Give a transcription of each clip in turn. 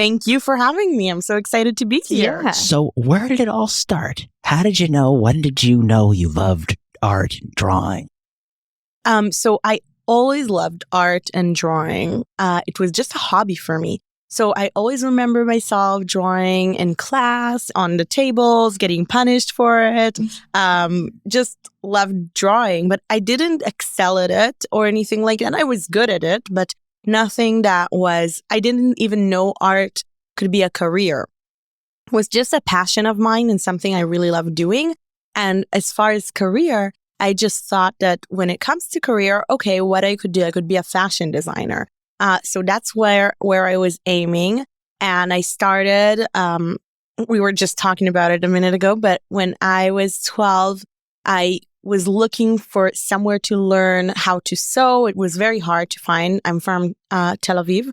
Thank you for having me. I'm so excited to be here. Yeah. So where did it all start? How did you know? When did you know you loved art and drawing? So I always loved art and drawing. It was just a hobby for me. So I always remember myself drawing in class, on the tables, getting punished for it. Just loved drawing, but I didn't excel at it or anything like that. I was good at it, but nothing that was, I didn't even know art could be a career. It was just a passion of mine and something I really loved doing. And as far as career, I just thought that when it comes to career, okay, what I could do, I could be a fashion designer. So that's where I was aiming. And I started, we were just talking about it a minute ago, but when I was 12, I was looking for somewhere to learn how to sew. It was very hard to find. I'm from Tel Aviv,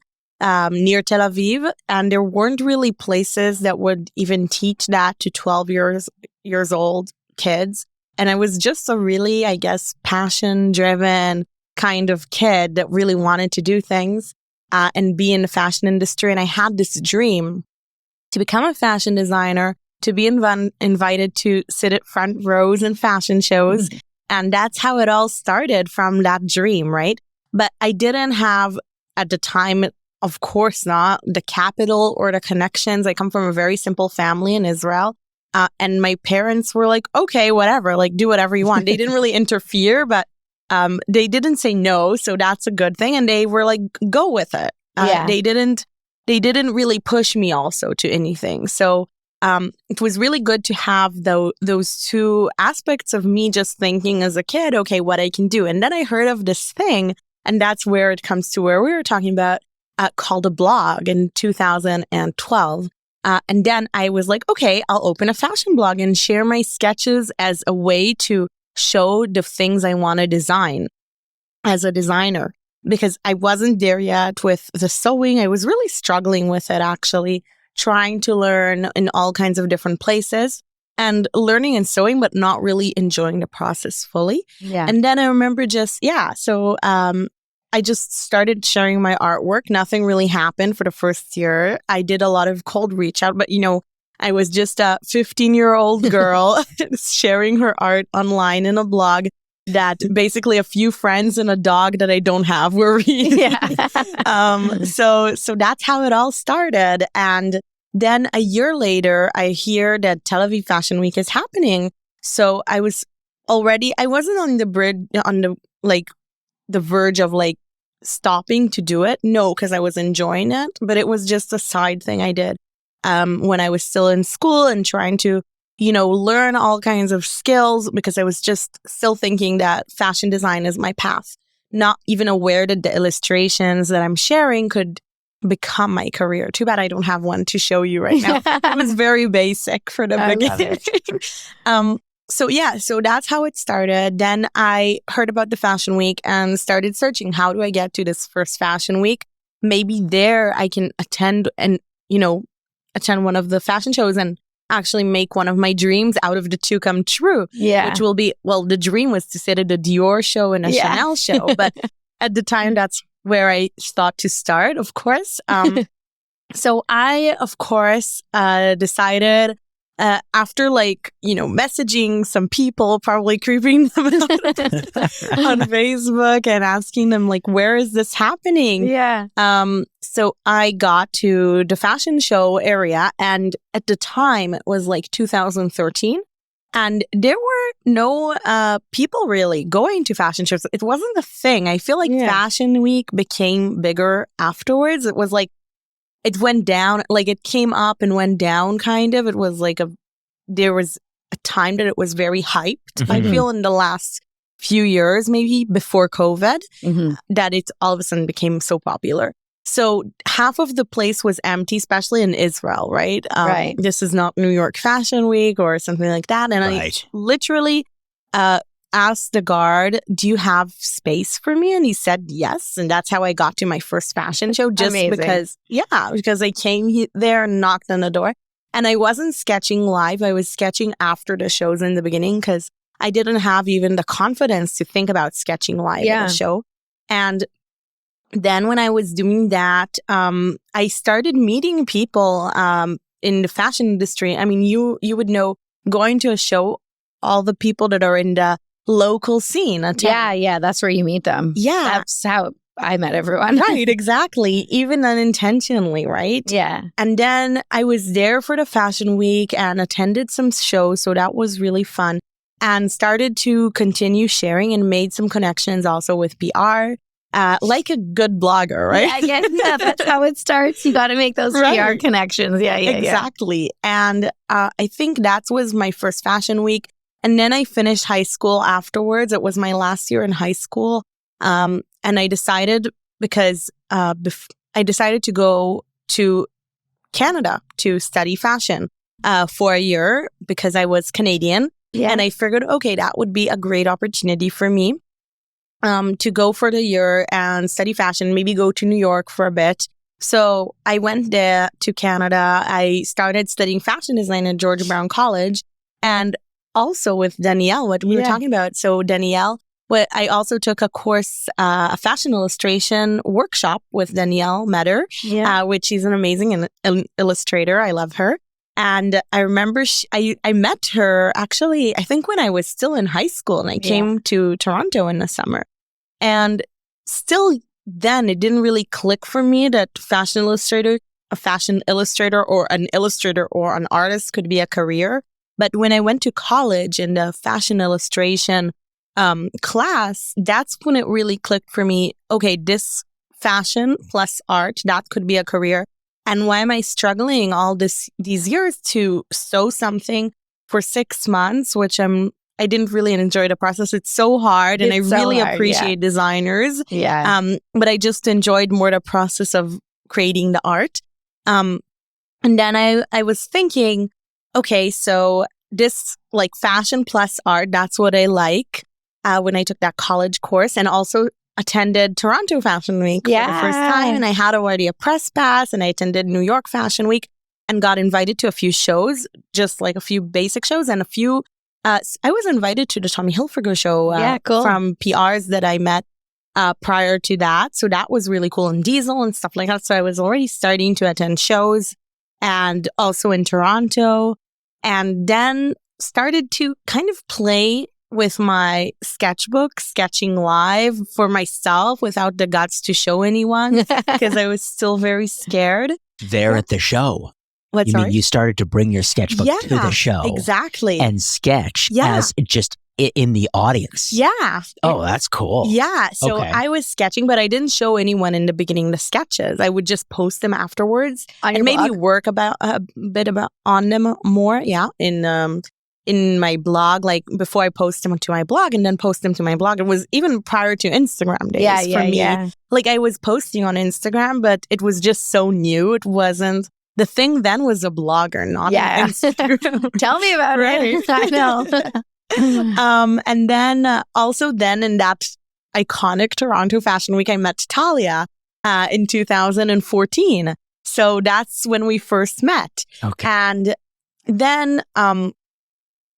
near Tel Aviv, and there weren't really places that would even teach that to 12 years old kids. And I was just a really, I guess, passion-driven kind of kid that really wanted to do things and be in the fashion industry. And I had this dream to become a fashion designer, to be invited to sit at front rows in fashion shows. And that's how it all started, from that dream, right? But I didn't have, at the time, of course not, the capital or the connections. I come from a very simple family in Israel. And my parents were like, okay, whatever, like do whatever you want. They didn't really interfere, but they didn't say no. So that's a good thing. And they were like, go with it. They didn't really push me also to anything. So it was really good to have those two aspects of me just thinking as a kid, okay, what I can do. And then I heard of this thing, and that's where it comes to where we were talking about, called a blog in 2012. And then I was like, okay, I'll open a fashion blog and share my sketches as a way to show the things I want to design as a designer, because I wasn't there yet with the sewing. I was really struggling with it, actually, trying to learn in all kinds of different places and learning and sewing, but not really enjoying the process fully. Yeah. And then I remember I just started sharing my artwork. Nothing really happened for the first year. I did a lot of cold reach out, but I was just a 15-year-old girl sharing her art online in a blog that basically a few friends and a dog that I don't have were reading. Yeah. So that's how it all started. And then a year later, I hear that Tel Aviv Fashion Week is happening. So I wasn't on the verge of like stopping to do it. No, because I was enjoying it, but it was just a side thing I did when I was still in school and trying to, learn all kinds of skills, because I was just still thinking that fashion design is my path, not even aware that the illustrations that I'm sharing could become my career. Too bad I don't have one to show you right now. It was very basic for the beginning. So that's how it started. Then I heard about the fashion week and started searching, how do I get to this first fashion week? Maybe there I can attend one of the fashion shows and actually make one of my dreams out of the two come true. Yeah. Which will be, the dream was to sit at a Dior show and a Chanel show. But at the time, that's where I thought to start, of course. So I, of course, decided after messaging some people, probably creeping them out on Facebook and asking them where is this happening? Yeah. So I got to the fashion show area, and at the time it was 2013, and there were no people really going to fashion shows. It wasn't a thing. I feel like Fashion Week became bigger afterwards. It was it went down, it came up and went down kind of. It was there was a time that it was very hyped. Mm-hmm. I feel in the last few years, maybe before COVID, that it all of a sudden became so popular. So half of the place was empty, especially in Israel, right? Right. This is not New York Fashion Week or something like that. And I literally asked the guard, do you have space for me? And he said yes. And that's how I got to my first fashion show. Just because I came there and knocked on the door. And I wasn't sketching live. I was sketching after the shows in the beginning, because I didn't have even the confidence to think about sketching live at a show. And then when I was doing that, I started meeting people in the fashion industry. I mean, you would know, going to a show, all the people that are in the local scene. Yeah, that's where you meet them. Yeah. That's how I met everyone. Right, exactly. Even unintentionally, right? Yeah. And then I was there for the fashion week and attended some shows. So that was really fun. And started to continue sharing and made some connections also with PR. Like a good blogger, right? Yeah, that's how it starts. You got to make those PR connections. Yeah. Exactly. And I think that was my first fashion week. And then I finished high school afterwards. It was my last year in high school. And I decided, because I decided to go to Canada to study fashion for a year because I was Canadian. Yeah. And I figured, okay, that would be a great opportunity for me to go for the year and study fashion, maybe go to New York for a bit. So I went there to Canada. I started studying fashion design at George Brown College, and also with Danielle, what we were talking about. So Danielle, I also took a course, a fashion illustration workshop with Danielle Metter, which she's an amazing illustrator. I love her. And I remember I met her actually, I think when I was still in high school, and I came to Toronto in the summer. And still then it didn't really click for me that a fashion illustrator or an illustrator or an artist could be a career. But when I went to college in the fashion illustration class, that's when it really clicked for me. Okay, this fashion plus art, that could be a career. And why am I struggling all these years to sew something for 6 months, which I didn't really enjoy the process. It's so hard, and I really appreciate designers. Yeah. But I just enjoyed more the process of creating the art. And then I was thinking, okay, so this like fashion plus art, that's what I like when I took that college course, and also attended Toronto Fashion Week for the first time. And I had already a press pass, and I attended New York Fashion Week and got invited to a few shows, just like a few basic shows and a few. I was invited to the Tommy Hilfiger show from PRs that I met prior to that. So that was really cool, and Diesel and stuff like that. So I was already starting to attend shows, and also in Toronto, and then started to kind of play with my sketchbook, sketching live for myself without the guts to show anyone because I was still very scared. There at the show. What's mean you started to bring your sketchbook to the show? Exactly. And sketch as just in the audience. Yeah. Oh, that's cool. Yeah. So I was sketching, but I didn't show anyone in the beginning the sketches. I would just post them afterwards and maybe work a bit on them more. Yeah. In my blog, like before I post them to my blog and then post them to my blog. It was even prior to Instagram days for me. Yeah. Like I was posting on Instagram, but it was just so new. It wasn't. The thing then was a blogger, not an Instagram. Tell me about it. I know. And then also then in that iconic Toronto Fashion Week, I met Talia in 2014. So that's when we first met. Okay. And then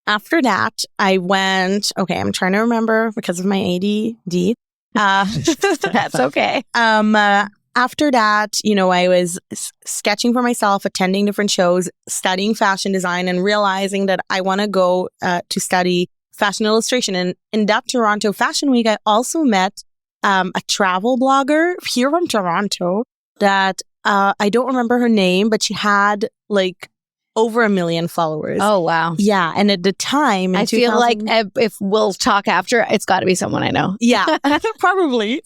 after that, I went, I'm trying to remember because of my ADD. That's okay. After that, I was sketching for myself, attending different shows, studying fashion design, and realizing that I want to go to study fashion illustration. And in that Toronto Fashion Week, I also met a travel blogger here from Toronto that I don't remember her name, but she had like over 1 million followers. Oh, wow. Yeah. And at the time, I feel like if we'll talk after, it's got to be someone I know. Yeah, probably.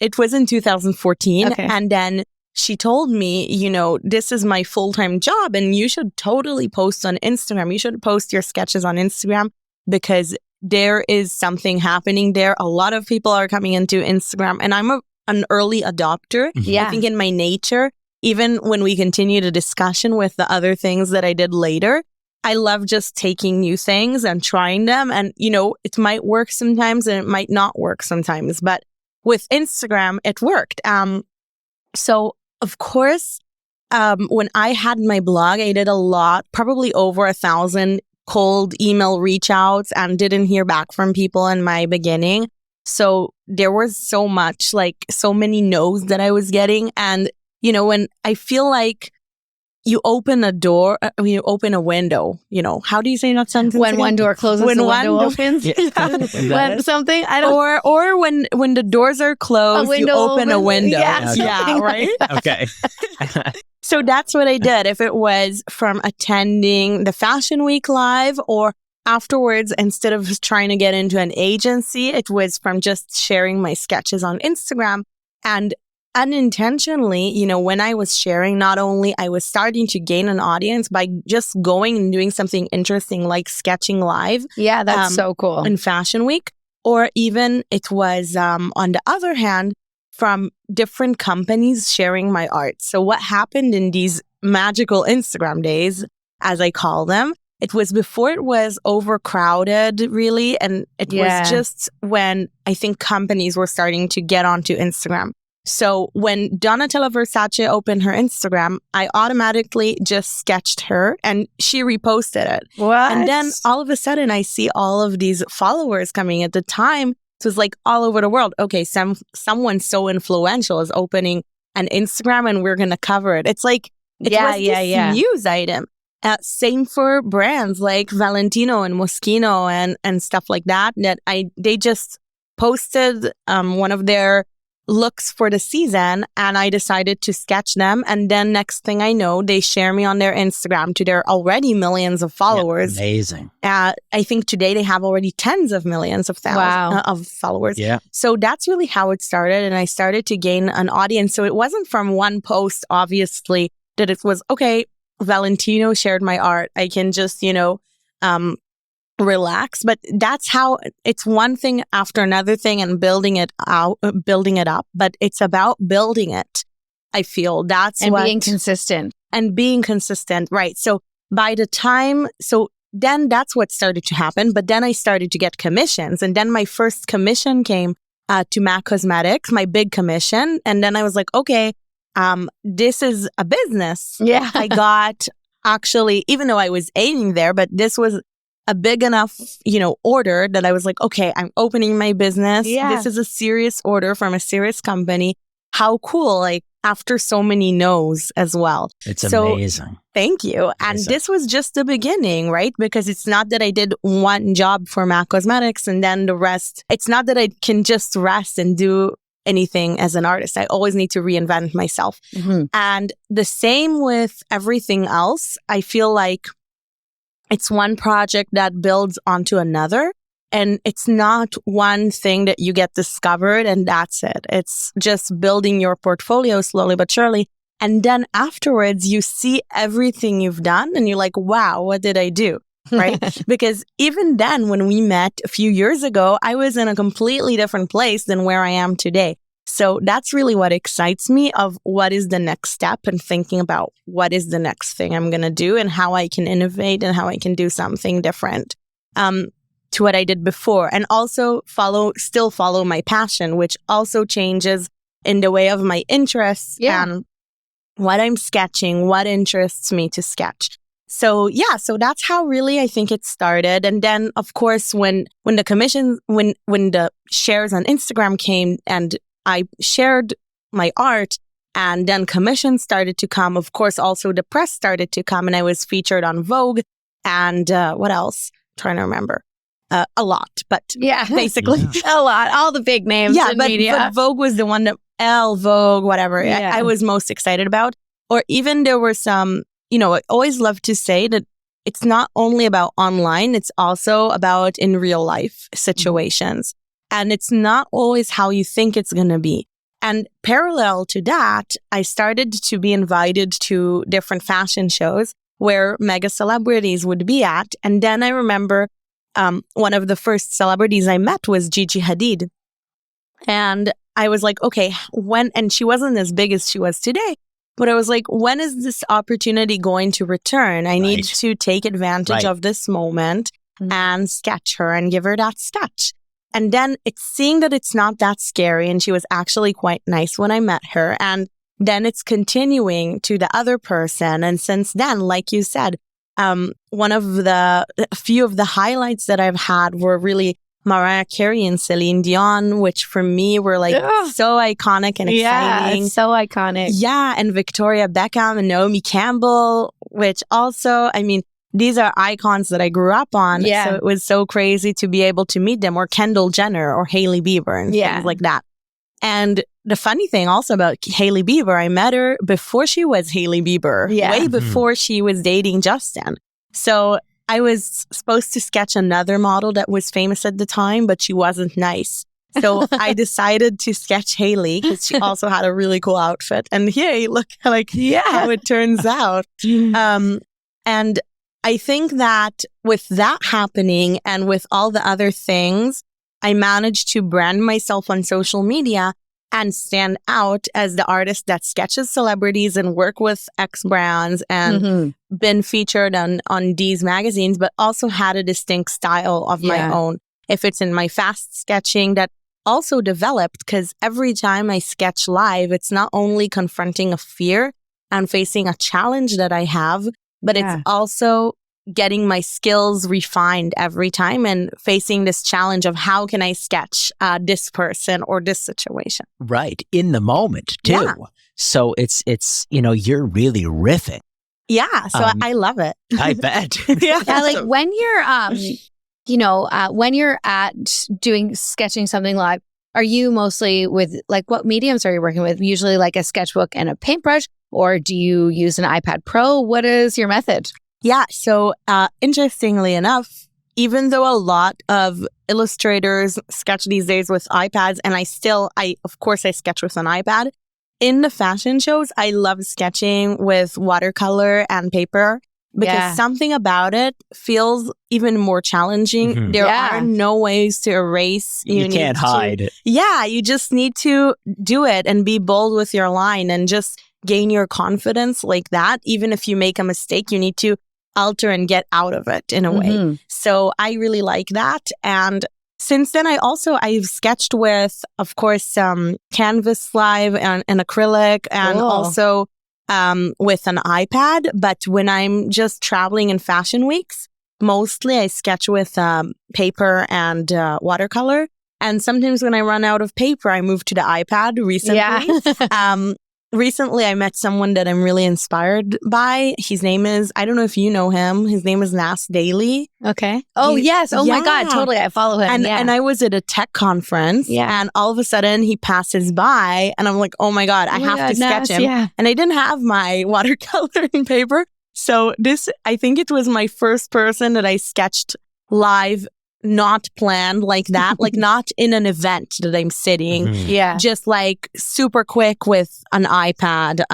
It was in 2014. Okay. And then she told me, this is my full-time job and you should totally post on Instagram. You should post your sketches on Instagram because there is something happening there. A lot of people are coming into Instagram, and I'm an early adopter. Yeah. I think in my nature, even when we continue the discussion with the other things that I did later, I love just taking new things and trying them. And, it might work sometimes and it might not work sometimes. But with Instagram, it worked. So, of course, when I had my blog, I did a lot, probably over 1,000 cold email reach outs and didn't hear back from people in my beginning. So there was so much, like so many no's that I was getting. And, when I feel like you open a door, you open a window, how do you say that sentence? When again? one door closes, When the one window door- opens. When something, I don't Or when the doors are closed, you window open a opens. window. Yeah, Yeah, right? Okay. So that's what I did. If it was from attending the Fashion Week Live or afterwards, instead of trying to get into an agency, it was from just sharing my sketches on Instagram. And unintentionally, when I was sharing, not only I was starting to gain an audience by just going and doing something interesting like sketching live Yeah, that's so cool. in Fashion Week, or even it was, on the other hand, from different companies sharing my art. So what happened in these magical Instagram days, as I call them, it was before it was overcrowded, really. And it was just when I think companies were starting to get onto Instagram. So when Donatella Versace opened her Instagram, I automatically just sketched her and she reposted it. What? And then all of a sudden I see all of these followers coming. At the time, it was like all over the world. Okay, someone so influential is opening an Instagram and we're going to cover it. It's like, it was this news item. Same for brands like Valentino and Moschino and stuff like that, they just posted one of their looks for the season and I decided to sketch them. And then next thing I know, they share me on their Instagram to their already millions of followers. Yeah, amazing. I think today they have already tens of millions of of followers. Yeah. So that's really how it started. And I started to gain an audience. So it wasn't from one post, obviously, that it was, okay, Valentino shared my art. I can just, relax. But that's how it's one thing after another thing and building it up. But it's about building it. I feel that's and being consistent. And being consistent, right? So by the time, then that's what started to happen. But then I started to get commissions. And then my first commission came to MAC Cosmetics, my big commission. And then I was like, okay, this is a business. Yeah. I got actually, even though I was aiming there, but this was a big enough, order that I was like, okay, I'm opening my business. Yeah. This is a serious order from a serious company. How cool. Like after so many no's as well. It's amazing. Thank you. And this was just the beginning, right? Because it's not that I did one job for MAC Cosmetics and then the rest. It's not that I can just rest and do anything as an artist. I always need to reinvent myself. Mm-hmm. And the same with everything else. I feel like it's one project that builds onto another. And it's not one thing that you get discovered and that's it. It's just building your portfolio slowly but surely. And then afterwards, you see everything you've done and you're like, wow, what did I do? Right? Because even then, when we met a few years ago, I was in a completely different place than where I am today. So that's really what excites me of what is the next step and thinking about what is the next thing I'm going to do and how I can innovate and how I can do something different to what I did before. And also still follow my passion, which also changes in the way of my interests and what I'm sketching, what interests me to sketch. So that's how really I think it started. And then of course, when the commission, when the shares on Instagram came and I shared my art and then commissions started to come, of course, also the press started to come and I was featured on Vogue and what else? I'm trying to remember. A lot, but basically a lot. All the big names in media. But Vogue was the one that Vogue, whatever, I was most excited about. Or even there were some, I always love to say that it's not only about online, it's also about in real life situations. And it's not always how you think it's going to be. And parallel to that, I started to be invited to different fashion shows where mega celebrities would be at. And then I remember one of the first celebrities I met was Gigi Hadid. And I was like, okay, and she wasn't as big as she was today, but I was like, when is this opportunity going to return? I need to take advantage of this moment and sketch her and give her that sketch. And then it's seeing that it's not that scary. And she was actually quite nice when I met her. And then it's continuing to the other person. And since then, like you said, a few of the highlights that I've had were really Mariah Carey and Celine Dion, which for me were like so iconic and exciting. Yeah, so iconic. Yeah, and Victoria Beckham and Naomi Campbell, which also, I mean, these are icons that I grew up on. Yeah. So it was so crazy to be able to meet them, or Kendall Jenner or Hailey Bieber and things like that. And the funny thing also about Hailey Bieber, I met her before she was Hailey Bieber, way before she was dating Justin. So I was supposed to sketch another model that was famous at the time, but she wasn't nice. So I decided to sketch Hailey because she also had a really cool outfit. And yay, look like how it turns out. And I think that with that happening and with all the other things, I managed to brand myself on social media and stand out as the artist that sketches celebrities and work with X brands and been featured on these magazines, but also had a distinct style of my own. If it's in my fast sketching that also developed, because every time I sketch live, it's not only confronting a fear and facing a challenge that I have, but it's also getting my skills refined every time and facing this challenge of how can I sketch this person or this situation. Right. In the moment, too. Yeah. So it's you're really riffing. Yeah. So I love it. I bet. Yeah, like when you're, when you're at doing sketching something live, are you mostly with like what mediums are you working with? Usually like a sketchbook and a paintbrush, or do you use an iPad Pro? What is your method? Yeah. So interestingly enough, even though a lot of illustrators sketch these days with iPads, and of course I sketch with an iPad, in the fashion shows, I love sketching with watercolor and paper because something about it feels even more challenging. There are no ways to erase. You can't hide. Yeah. You just need to do it and be bold with your line and just gain your confidence like that. Even if you make a mistake, you need to alter and get out of it in a way. So I really like that. And since then, I've sketched with, of course, canvas live and acrylic and also with an iPad. But when I'm just traveling in fashion weeks, mostly I sketch with paper and watercolor. And sometimes when I run out of paper, I move to the iPad recently. Recently, I met someone that I'm really inspired by. His name is, I don't know if you know him. His name is Nas Daily. Okay. Oh, yes. Oh, my God. Totally. I follow him. And I was at a tech conference and all of a sudden he passes by and I'm like, oh my God, I have to sketch him. Yeah. And I didn't have my watercolor and paper. So I think it was my first person that I sketched live, not planned like that, like not in an event that I'm sitting. Just like super quick with an iPad,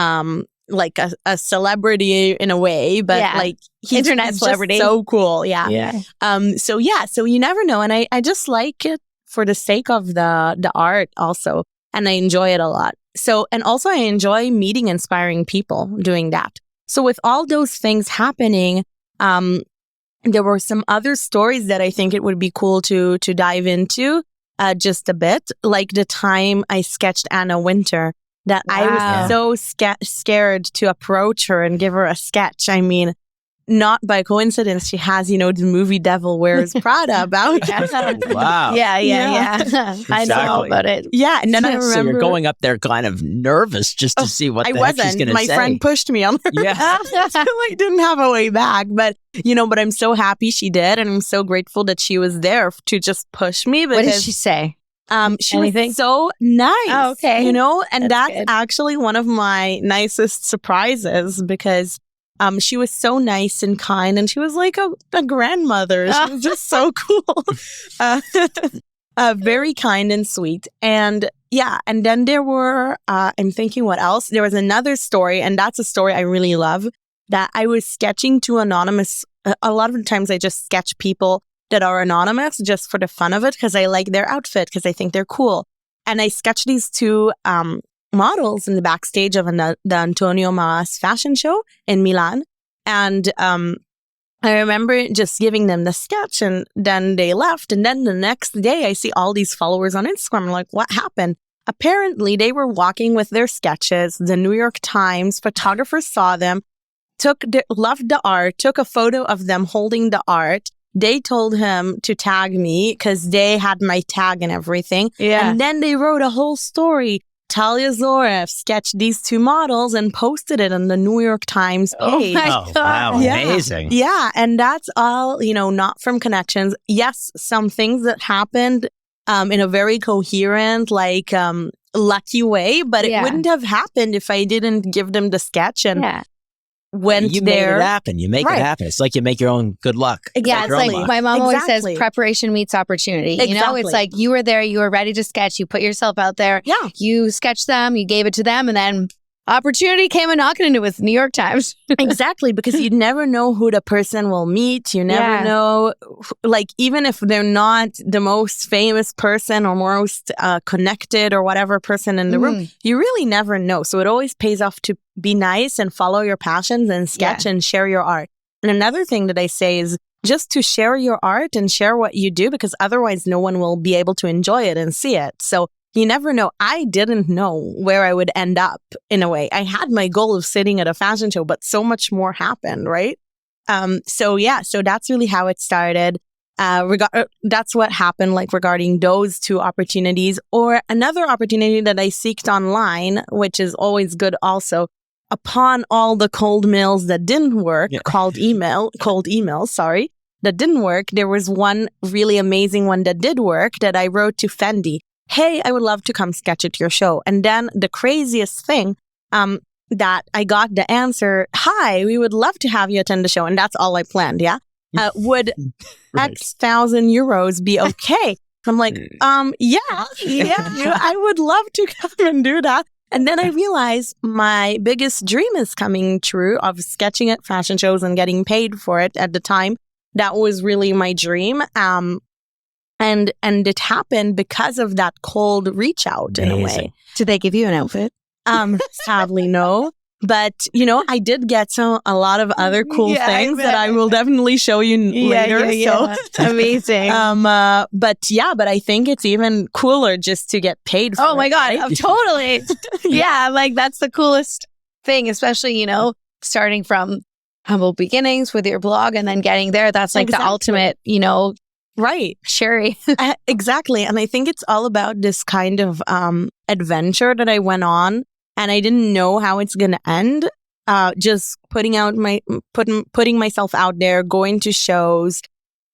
like a celebrity in a way, but like he's internet celebrity. So cool. So you never know. And I just like it for the sake of the art also. And I enjoy it a lot. So, and also I enjoy meeting inspiring people doing that. So with all those things happening, there were some other stories that I think it would be cool to dive into just a bit, like the time I sketched Anna Wintour, that I was so scared to approach her and give her a sketch. I mean, not by coincidence, she has, the movie Devil Wears Prada about. Wow. Yeah. I know about it. Yeah. And then I remember. So you're going up there kind of nervous just to see what the heck she's going to say. My friend pushed me on her. So I didn't have a way back. But, but I'm so happy she did. And I'm so grateful that she was there to just push me. Because, what did she say? She was so nice. Oh, okay. And that's actually one of my nicest surprises because she was so nice and kind, and she was like a grandmother. She was just so cool. Very kind and sweet. And and then there were, I'm thinking what else? There was another story, and that's a story I really love, that I was sketching to anonymous. A lot of the times I just sketch people that are anonymous just for the fun of it, because I like their outfit, because I think they're cool. And I sketched these two models in the backstage of the Antonio Maas fashion show in Milan. And I remember just giving them the sketch, and then they left. And then the next day I see all these followers on Instagram. I'm like, what happened? Apparently they were walking with their sketches. The New York Times photographers saw them, loved the art, took a photo of them holding the art, they told him to tag me because they had my tag and everything. Yeah. And then they wrote a whole story. Talia Zoref sketched these two models and posted it on the New York Times page. Oh, wow. Yeah. Amazing. Yeah. And that's all, not from connections. Yes, some things that happened in a very coherent, lucky way, but it wouldn't have happened if I didn't give them the sketch and went you there. Made it happen. You make it happen. It's like you make your own good luck. Yeah, Exactly. it's like my mom always says, preparation meets opportunity. Exactly. It's like you were there, you were ready to sketch, you put yourself out there, you sketched them, you gave it to them, and then opportunity came a knocking, and it was New York Times. Exactly, because you never know who the person will meet. You never know, even if they're not the most famous person or most connected or whatever person in the room, you really never know. So it always pays off to be nice and follow your passions and sketch and share your art. And another thing that I say is just to share your art and share what you do, because otherwise no one will be able to enjoy it and see it. So you never know. I didn't know where I would end up in a way. I had my goal of sitting at a fashion show, but so much more happened, right? So that's really how it started. That's what happened, regarding those two opportunities. Or another opportunity that I seeked online, which is always good also, upon all the cold mails that didn't work, cold emails, that didn't work, there was one really amazing one that did work that I wrote to Fendi. Hey, I would love to come sketch at your show. And then the craziest thing, that I got the answer, hi, we would love to have you attend the show. And that's all I planned, would X thousand euros be okay? I'm like, I would love to come and do that. And then I realized my biggest dream is coming true of sketching at fashion shows and getting paid for it at the time. That was really my dream. And it happened because of that cold reach out in a way. Did they give you an outfit? Sadly, no. But, I did get a lot of other cool things that I will definitely show you later. So amazing. But I think it's even cooler just to get paid for it. Oh my God. Right? Totally. That's the coolest thing, especially, starting from humble beginnings with your blog and then getting there. That's the ultimate, right. Sherry. Exactly. And I think it's all about this kind of adventure that I went on, and I didn't know how it's going to end. Just putting myself out there, going to shows,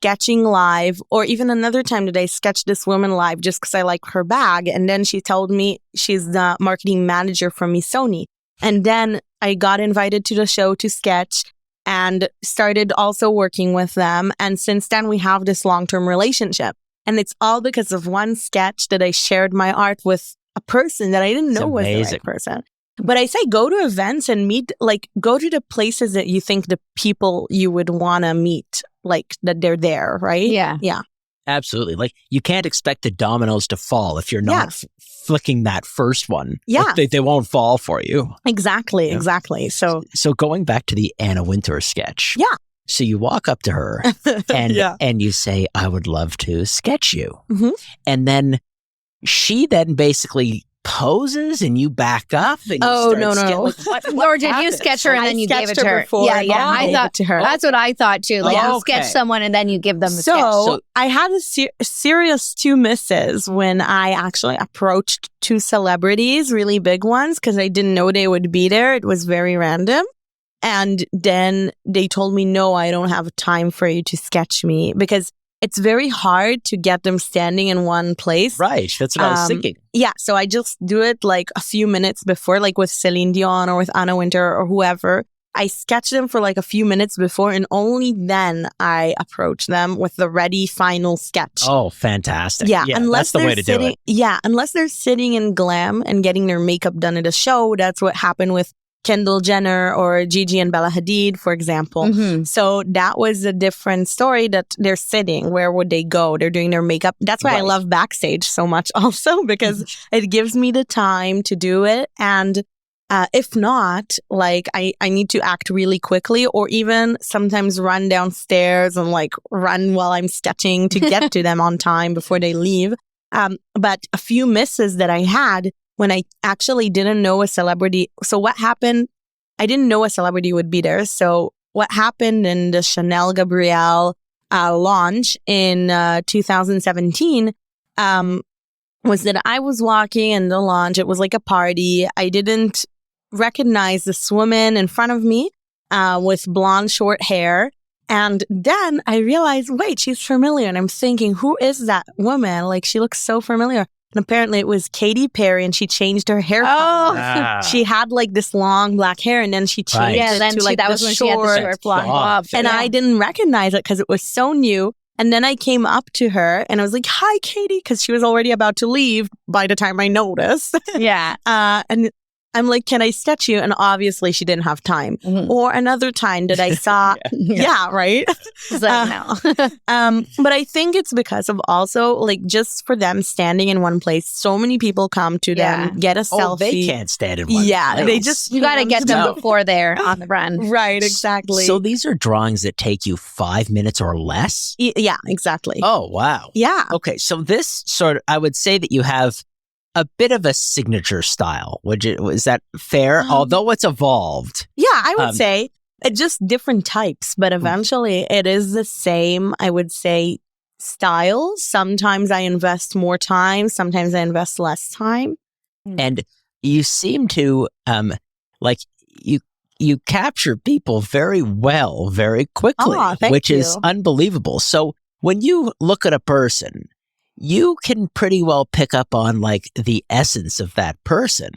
sketching live, or even another time that I sketched this woman live just because I like her bag. And then she told me she's the marketing manager from Missoni. And then I got invited to the show to sketch and started also working with them. And since then, we have this long-term relationship. And it's all because of one sketch that I shared my art with a person that I didn't know was the right person. But I say go to events and meet, go to the places that you think the people you would want to meet, that they're there, right? Yeah. Yeah. Absolutely. You can't expect the dominoes to fall if you're not flicking that first one. Yeah. They won't fall for you. Exactly. Exactly. So going back to the Anna Wintour sketch. Yeah. So you walk up to her and you say, I would love to sketch you. Mm-hmm. And then she then basically poses and you back up. And you no. Or did you sketch her and then you gave it to her? Before I thought to her. That's what I thought too. You sketch someone and then you give them the sketch. So I had a serious 2 misses when I actually approached 2 celebrities, really big ones, because I didn't know they would be there. It was very random. And then they told me, no, I don't have time for you to sketch me, because it's very hard to get them standing in one place. Right. That's what I was thinking. Yeah. So I just do it a few minutes before, with Celine Dion or with Anna Wintour or whoever. I sketch them for a few minutes before, and only then I approach them with the ready final sketch. Oh, fantastic. Yeah. Unless that's the way to do it. Yeah. Unless they're sitting in glam and getting their makeup done at a show. That's what happened with Kendall Jenner or Gigi and Bella Hadid, for example. Mm-hmm. So that was a different story, that they're sitting. Where would they go? They're doing their makeup. That's why I love backstage so much also, because it gives me the time to do it. And if not, I need to act really quickly, or even sometimes run downstairs and run while I'm sketching to get to them on time before they leave. But a few misses that I had when I actually didn't know a celebrity. So what happened? I didn't know a celebrity would be there. So what happened in the Chanel Gabrielle launch in 2017 was that I was walking in the launch. It was like a party. I didn't recognize this woman in front of me with blonde, short hair. And then I realized, wait, she's familiar. And I'm thinking, who is that woman? Like, she looks so familiar. And apparently it was Katy Perry, and she changed her hair color. She had like this long black hair, and then she changed it to like that the was when she had the short blonde bob. And I didn't recognize it because it was so new. And then I came up to her and I was like, hi, Katie, because she was already about to leave by the time I noticed. Yeah. And I'm like, can I sketch you? And obviously she didn't have time. Or another time that I saw, right? She's like, no. But I think it's because of also like just for them standing in one place, so many people come to them, get a selfie. Oh, they can't stand in one place. They just, you got to get them before they're on the run. Right, exactly. So these are drawings that take you 5 minutes or less? Yeah, exactly. Oh, wow. Yeah. Okay, so this sort of, I would say that you have a bit of a signature style. Is that fair? Although it's evolved. Yeah, I would say just different types, but eventually it is the same, I would say, style. Sometimes I invest more time, sometimes I invest less time. And you seem to, like, you capture people very well, very quickly, which is unbelievable. So when you look at a person, you can pretty well pick up on like the essence of that person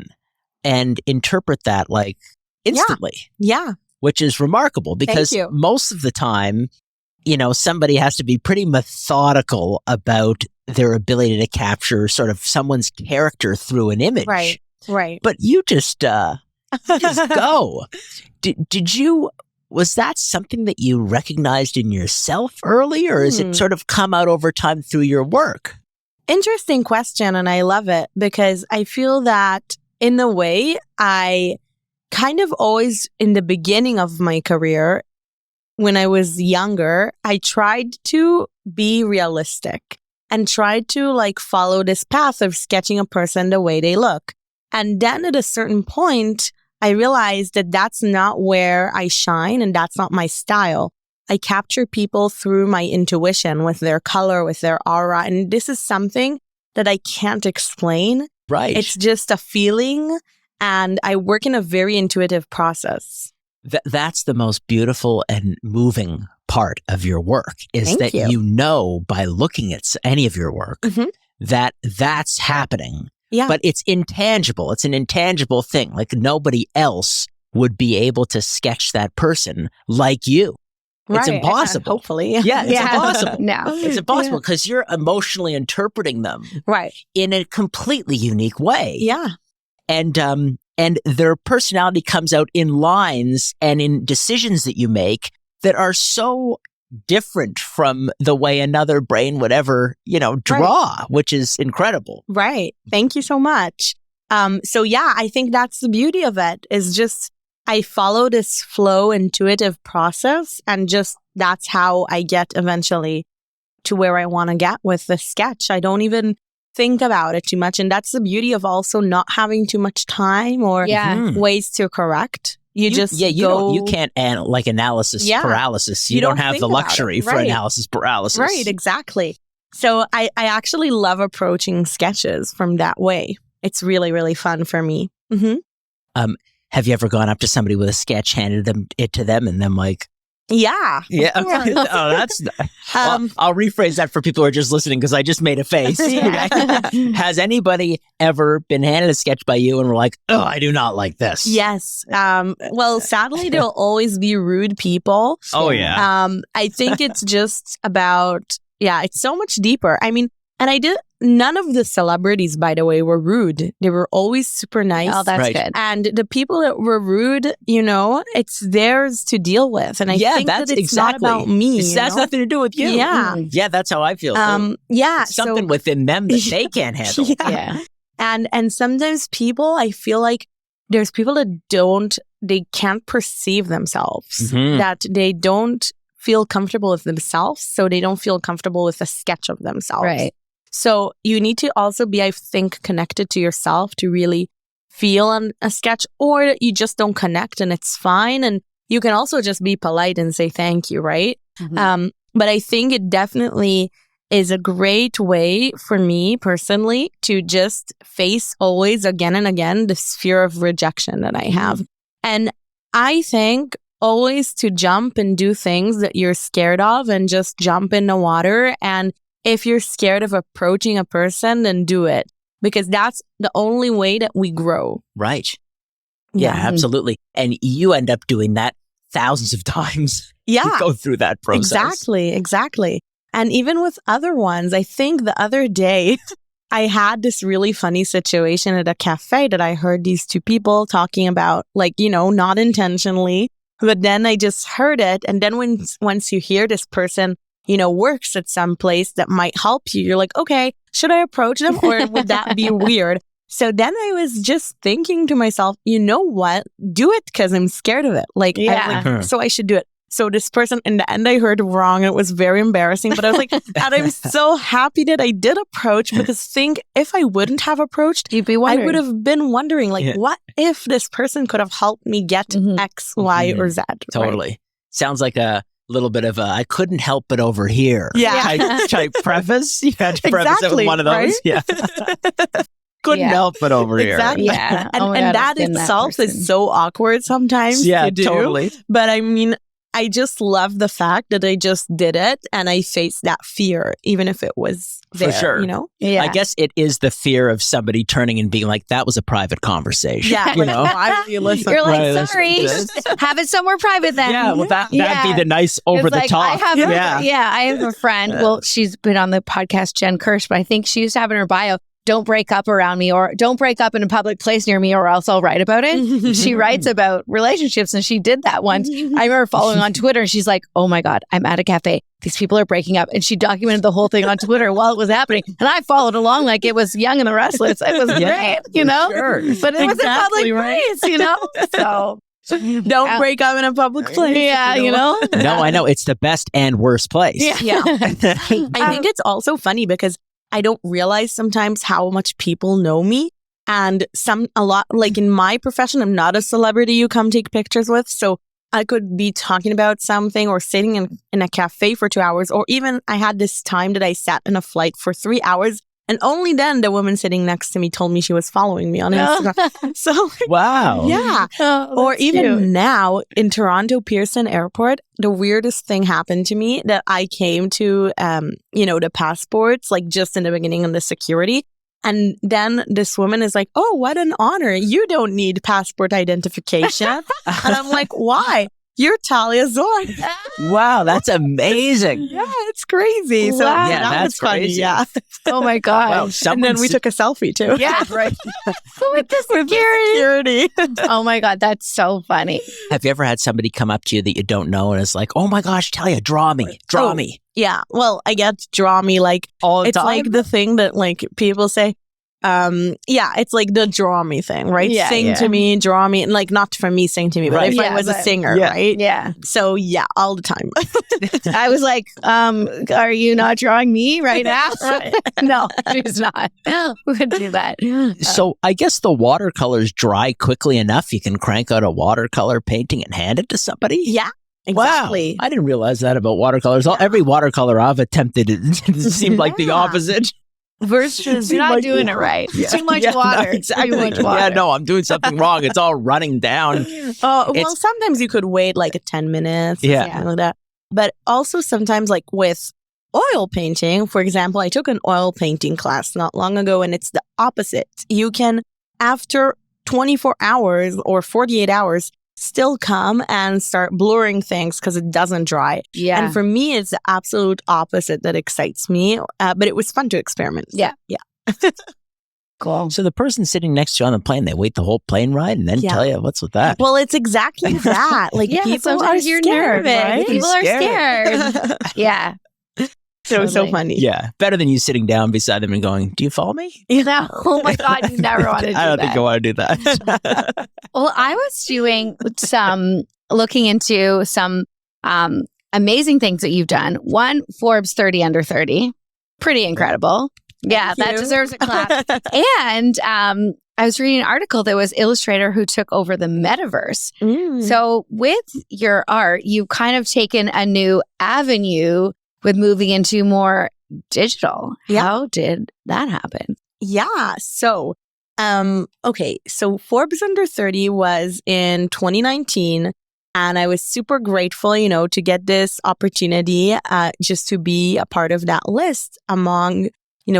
and interpret that like instantly. Yeah. Which is remarkable because most of the time, somebody has to be pretty methodical about their ability to capture sort of someone's character through an image. Right. But you just go. Was that something that you recognized in yourself early, or is it sort of come out over time through your work? Interesting question, and I love it because I feel that in a way, I kind of always, in the beginning of my career, when I was younger, I tried to be realistic and tried to like follow this path of sketching a person the way they look. And then at a certain point, I realized that that's not where I shine and that's not my style. I capture people through my intuition with their color, with their aura. And this is something that I can't explain. Right. It's just a feeling. And I work in a very intuitive process. That's the most beautiful and moving part of your work is that you know by looking at any of your work that that's happening. Yeah. But it's intangible. It's an intangible thing. Like nobody else would be able to sketch that person like you. Right. It's impossible. Hopefully. Yeah, it's impossible. No. It's impossible because you're emotionally interpreting them in a completely unique way. Yeah. And their personality comes out in lines and in decisions that you make that are so different from the way another brain would ever, draw, which is incredible. Right. Thank you so much. So yeah, I think that's the beauty of it is just I follow this flow intuitive process and just that's how I get eventually to where I want to get with the sketch. I don't even think about it too much. And that's the beauty of also not having too much time or ways to correct. You can't analysis paralysis. You don't have the luxury for analysis paralysis. Right, exactly. So I actually love approaching sketches from that way. It's really, really fun for me. Have you ever gone up to somebody with a sketch, handed it to them, and then like, yeah. Okay. Oh, that's. I'll rephrase that for people who are just listening because I just made a face. Has anybody ever been handed a sketch by you and were like, "Oh, I do not like this"? Yes. Well, sadly, there'll always be rude people. Oh yeah. I think it's just about it's so much deeper. I mean, and none of the celebrities, by the way, were rude. They were always super nice. Oh, that's good. And the people that were rude, it's theirs to deal with. And I think that it's not about me. It has nothing to do with you. Yeah. Yeah, that's how I feel. Something within them that they can't handle. Yeah. And sometimes people, I feel like there's people that they can't perceive themselves, that they don't feel comfortable with themselves. So they don't feel comfortable with a sketch of themselves. Right. So you need to also be, I think, connected to yourself to really feel a sketch, or you just don't connect and it's fine. And you can also just be polite and say thank you, right? But I think it definitely is a great way for me personally to just face always again and again this fear of rejection that I have. And I think always to jump and do things that you're scared of and just jump in the water. And if you're scared of approaching a person, then do it, because that's the only way that we grow. Right. Yeah, absolutely. And you end up doing that thousands of times. Yeah. To go through that process. Exactly. And even with other ones, I think the other day I had this really funny situation at a cafe that I heard these two people talking about, like, you know, not intentionally, but then I just heard it. And then once you hear this person, you know, works at some place that might help you, you're like, okay, should I approach them or would that be weird? So then I was just thinking to myself, you know what? Do it because I'm scared of it. Like, so I should do it. So this person, in the end, I heard wrong. It was very embarrassing, but I was like, and I'm so happy that I did approach, because if I wouldn't have approached, you'd be wondering. I would have been wondering, like, what if this person could have helped me get X, Y, or Z? Totally. Right? Sounds like a little bit of I couldn't help it over here. Type preface. You had to preface it with one of those. Right? Yeah. Couldn't help it over here. Yeah. And that itself is so awkward sometimes. Yeah, totally. But I mean, I just love the fact that I just did it and I faced that fear, even if it was there, for sure. You know? Yeah. I guess it is the fear of somebody turning and being like, that was a private conversation. Yeah. You know? Why would you listen? You're like, sorry, have it somewhere private then. Yeah, well, that'd be the nice over the top. I have a friend. Well, she's been on the podcast, Jen Kirsch, but I think she used to have in her bio, don't break up around me, or don't break up in a public place near me, or else I'll write about it. She writes about relationships, and she did that once. I remember following on Twitter, and she's like, oh my God, I'm at a cafe. These people are breaking up. And she documented the whole thing on Twitter while it was happening. And I followed along like it was Young and the Restless. It was great, you know? Sure. But it was a public place, you know? So don't break up in a public place. Yeah, you know? No, I know. It's the best and worst place. Yeah. I think it's also funny because I don't realize sometimes how much people know me. And a lot, like in my profession, I'm not a celebrity you come take pictures with. So I could be talking about something or sitting in a cafe for 2 hours. Or even I had this time that I sat in a flight for 3 hours. And only then the woman sitting next to me told me she was following me on Instagram. So, wow. Yeah. Or even now in Toronto Pearson Airport, the weirdest thing happened to me that I came to, the passports, like just in the beginning of the security. And then this woman is like, oh, what an honor. You don't need passport identification. And I'm like, why? You're Talia Zoref. Wow, that's amazing. Yeah, it's crazy. So that was funny. Crazy. Yeah. Oh my gosh. Wow, and then we took a selfie too. Yeah, right. With the security. Oh my God, that's so funny. Have you ever had somebody come up to you that you don't know and is like, oh my gosh, Talia, draw me. Yeah. Well, I get draw me like all the time. It's like the thing that like people say. It's like the draw me thing, right? Yeah, sing to me, draw me, and like not for me, sing to me, but if I was a singer, right? Yeah. So yeah, all the time. I was like, are you not drawing me right now? No, she's not. We could do that. So I guess the watercolors dry quickly enough. You can crank out a watercolor painting and hand it to somebody. Yeah. Exactly. Wow. I didn't realize that about watercolors. Yeah. Every watercolor I've attempted, it seemed like the opposite. Versus you're not doing it right. Yeah. Too much water. No, exactly. Too much water. Yeah, no, I'm doing something wrong. It's all running down. Well, sometimes you could wait like 10 minutes. Or something like that. But also sometimes like with oil painting, for example, I took an oil painting class not long ago and it's the opposite. You can, after 24 hours or 48 hours, still come and start blurring things because it doesn't dry. Yeah. And for me, it's the absolute opposite that excites me. But it was fun to experiment. Yeah. Yeah. Cool. So the person sitting next to you on the plane, they wait the whole plane ride and then tell you what's with that. Well, it's exactly that. Like people are scared, right? People are scared. Yeah. So funny. Yeah. Better than you sitting down beside them and going, do you follow me? Yeah. Oh my God, you never want to do that. I don't think I want to do that. Well, I was doing looking into some amazing things that you've done. One, Forbes 30 under 30. Pretty incredible. Yeah, that deserves a clap. And I was reading an article that was Illustrator who took over the metaverse. So with your art, you've kind of taken a new avenue with moving into more digital. Yeah. How did that happen? Yeah. So, okay. So Forbes Under 30 was in 2019. And I was super grateful, to get this opportunity just to be a part of that list among,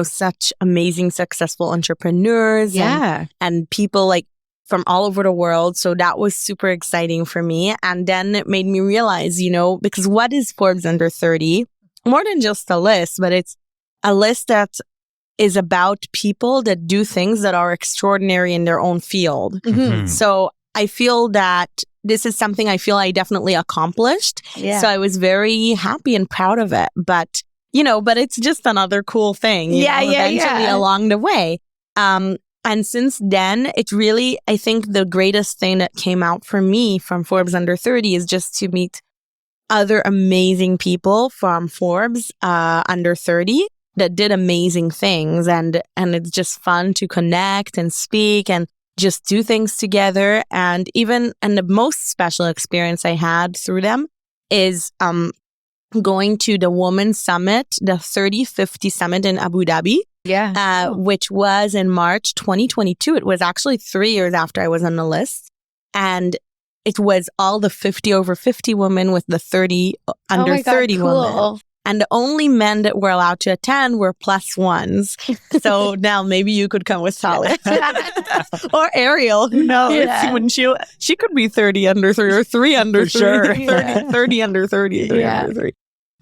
such amazing, successful entrepreneurs and people like from all over the world. So that was super exciting for me. And then it made me realize, because what is Forbes Under 30? More than just a list, but it's a list that is about people that do things that are extraordinary in their own field. Mm-hmm. So I feel that this is something I feel I definitely accomplished. Yeah. So I was very happy and proud of it. But, but it's just another cool thing. Eventually along the way. And since then, it really, I think the greatest thing that came out for me from Forbes Under 30 is just to meet other amazing people from Forbes Under 30 that did amazing things. And it's just fun to connect and speak and just do things together. And the most special experience I had through them is going to the Women's Summit, the 3050 Summit in Abu Dhabi, which was in March 2022. It was actually 3 years after I was on the list. And it was all the over 50 women with the 30 under 30 women. And the only men that were allowed to attend were +1s. So now maybe you could come with Talia. Or Ariel, who knows? Yeah. When she could be 30 under 30 or 3 under 30. Sure. 30 under 30. 30 under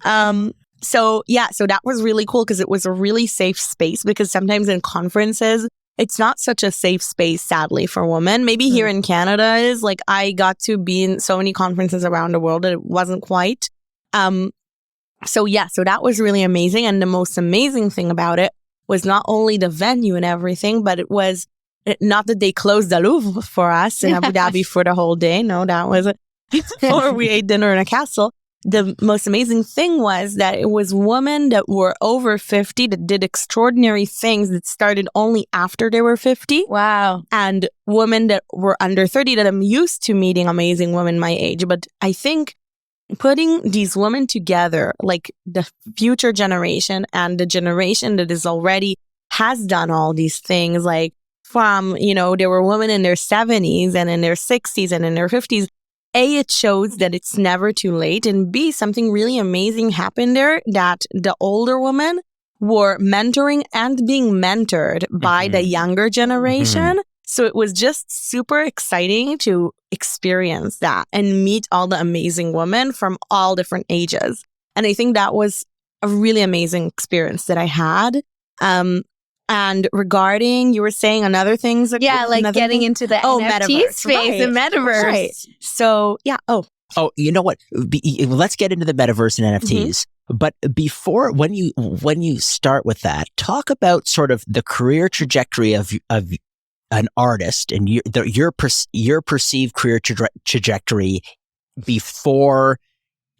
30. So that was really cool because it was a really safe space, because sometimes in conferences, it's not such a safe space, sadly, for women. Maybe here in Canada is like, I got to be in so many conferences around the world that it wasn't quite. So that was really amazing. And the most amazing thing about it was not only the venue and everything, but it was not that they closed the Louvre for us in Abu Dhabi for the whole day. No, that was it. Or we ate dinner in a castle. The most amazing thing was that it was women that were over 50 that did extraordinary things that started only after they were 50. Wow. And women that were under 30 that I'm used to meeting amazing women my age. But I think putting these women together, like the future generation and the generation that is already has done all these things, like from, there were women in their 70s and in their 60s and in their 50s. A, it shows that it's never too late. And B, something really amazing happened there, that the older women were mentoring and being mentored by the younger generation. So it was just super exciting to experience that and meet all the amazing women from all different ages. And I think that was a really amazing experience that I had. And regarding, you were saying another things. Getting into the NFT space, the metaverse. Right. So, Oh, you know what? Let's get into the metaverse and NFTs. But before, when you start with that, talk about sort of the career trajectory of an artist and your perceived career trajectory before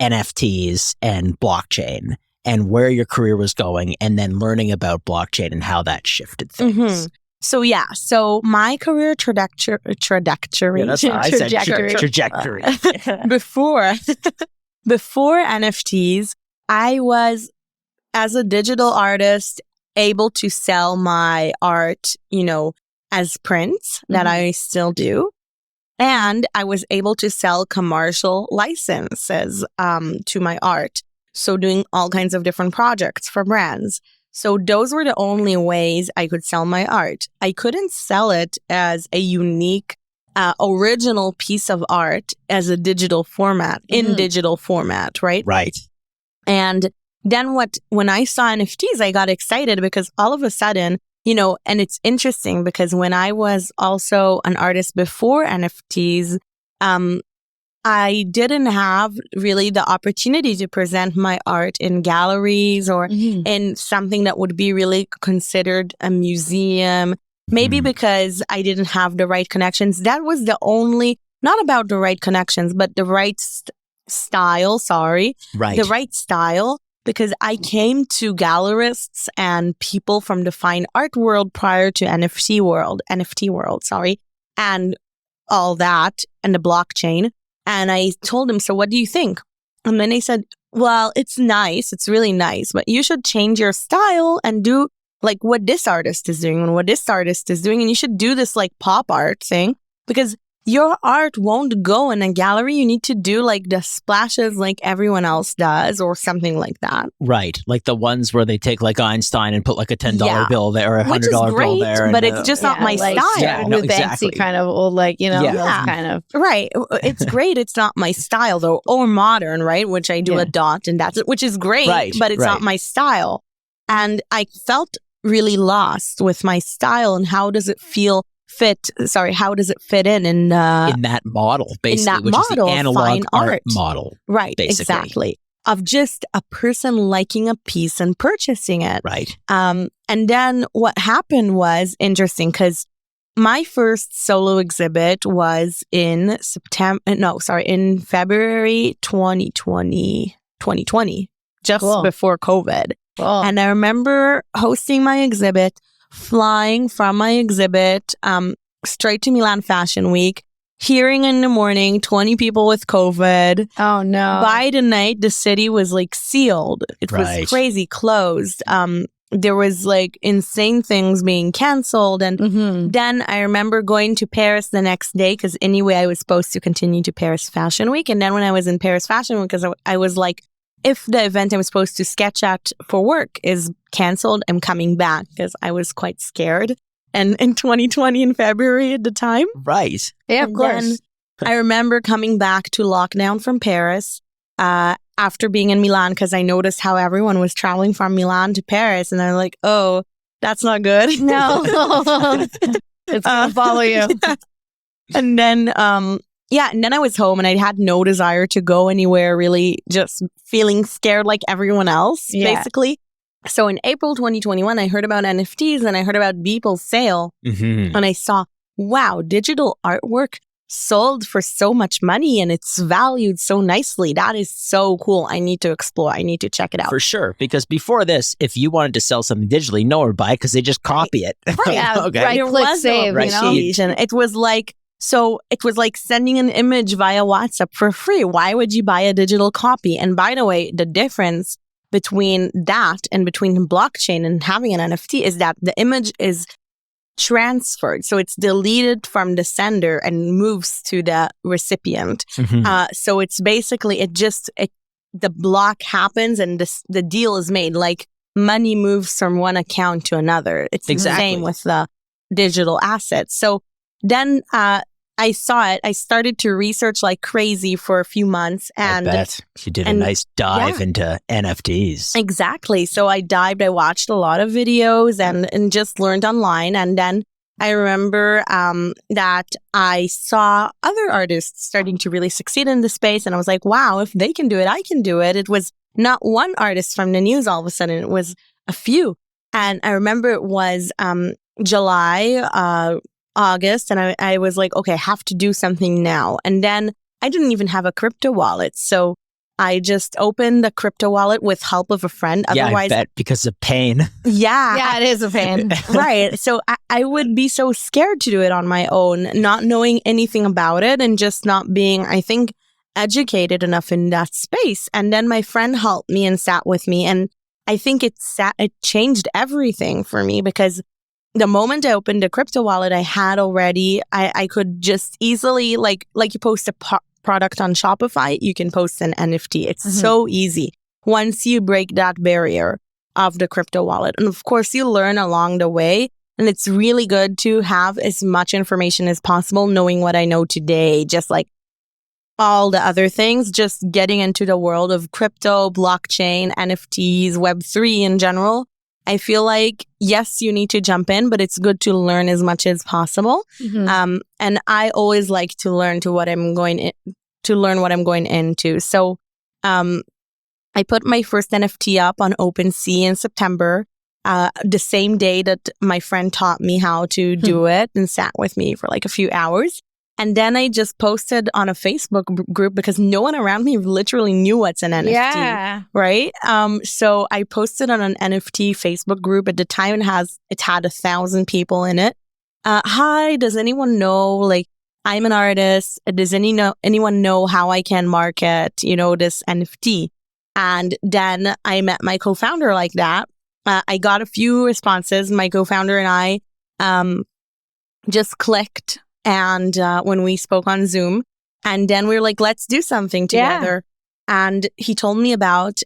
NFTs and blockchain, and where your career was going, and then learning about blockchain and how that shifted things. So my career trajectory. That's what I said. Trajectory. Before NFTs, I was, as a digital artist, able to sell my art, as prints that I still do. And I was able to sell commercial licenses to my art. So doing all kinds of different projects for brands. So those were the only ways I could sell my art. I couldn't sell it as a unique, original piece of art as a digital format, in digital format, right? Right. And then when I saw NFTs, I got excited because all of a sudden, and it's interesting because when I was also an artist before NFTs, I didn't have really the opportunity to present my art in galleries or in something that would be really considered a museum. Maybe because I didn't have the right connections. That was the only, not about the right connections, but the right style, Right. The right style. Because I came to gallerists and people from the fine art world prior to NFT world, and all that, and the blockchain. And I told them, so what do you think? And then they said, well, it's nice. It's really nice, but you should change your style and do like what this artist is doing and what this artist is doing. And you should do this like pop art thing because your art won't go in a gallery. You need to do like the splashes like everyone else does or something like that. Right. Like the ones where they take like Einstein and put like a $10 bill there or a $100 bill there. But it's just not my style. Yeah, with exactly. Banksy kind of old, like, you know, kind of. Right. It's great. It's not my style though. Or modern, right? Which I do a dot and that's it, which is great, but it's not my style. And I felt really lost with my style and how does it how does it fit in that model, basically, which is the analog art model. Right, basically. Exactly. Of just a person liking a piece and purchasing it. Right. And then what happened was interesting because my first solo exhibit was in in February 2020, just before COVID. Cool. And I remember hosting my exhibit, flying from my exhibit straight to Milan Fashion Week, hearing in the morning 20 people with COVID. Oh, no. By the night, the city was like sealed. It was crazy, closed. There was like insane things being canceled. And then I remember going to Paris the next day because anyway, I was supposed to continue to Paris Fashion Week. And then when I was in Paris Fashion Week, because I was like, if the event I was supposed to sketch at for work is canceled, I'm coming back because I was quite scared. And in 2020 in February at the time. Right. Yeah, of course. I remember coming back to lockdown from Paris after being in Milan because I noticed how everyone was traveling from Milan to Paris. And I'm like, oh, that's not good. No. It's going to follow you. And then... and then I was home and I had no desire to go anywhere, really just feeling scared like everyone else, basically. So in April 2021, I heard about NFTs and I heard about Beeple's sale and I saw, wow, digital artwork sold for so much money and it's valued so nicely. That is so cool. I need to explore. I need to check it out. For sure. Because before this, if you wanted to sell something digitally, no one would buy it because they just copy it. Right. Yeah, right. Click save, you know? It was like, sending an image via WhatsApp for free. Why would you buy a digital copy? And by the way, the difference between that and between blockchain and having an NFT is that the image is transferred. So it's deleted from the sender and moves to the recipient. So it's basically, the block happens and the deal is made. Like money moves from one account to another. It's the same with the digital assets. So then I saw it. I started to research like crazy for a few months. And I bet you did a nice dive into NFTs. Exactly. So I watched a lot of videos and just learned online. And then I remember that I saw other artists starting to really succeed in the space. And I was like, wow, if they can do it, I can do it. It was not one artist from the news all of a sudden. It was a few. And I remember it was July, August, and I was like, okay, I have to do something now. And then I didn't even have a crypto wallet. So I just opened a crypto wallet with help of a friend. Otherwise, I bet because of pain. Yeah, it is a pain. Right. So I would be so scared to do it on my own, not knowing anything about it and just not being, I think, educated enough in that space. And then my friend helped me and sat with me. And I think it changed everything for me because the moment I opened a crypto wallet, I had already, I could just easily, like you post a product on Shopify, you can post an NFT. It's so easy once you break that barrier of the crypto wallet. And of course, you learn along the way. And it's really good to have as much information as possible, knowing what I know today, just like all the other things, just getting into the world of crypto, blockchain, NFTs, Web3 in general. I feel like, yes, you need to jump in, but it's good to learn as much as possible. And I always like to learn what I'm going into. So I put my first NFT up on OpenSea in September, the same day that my friend taught me how to do it and sat with me for like a few hours. And then I just posted on a Facebook group because no one around me literally knew what's an NFT. Yeah. Right? So I posted on an NFT Facebook group. At the time, it had 1,000 people in it. Hi, does anyone know, like, I'm an artist. Does anyone know how I can market, this NFT? And then I met my co-founder like that. I got a few responses. My co-founder and I just clicked, and when we spoke on Zoom, and then we were like, let's do something together. Yeah. And he told me about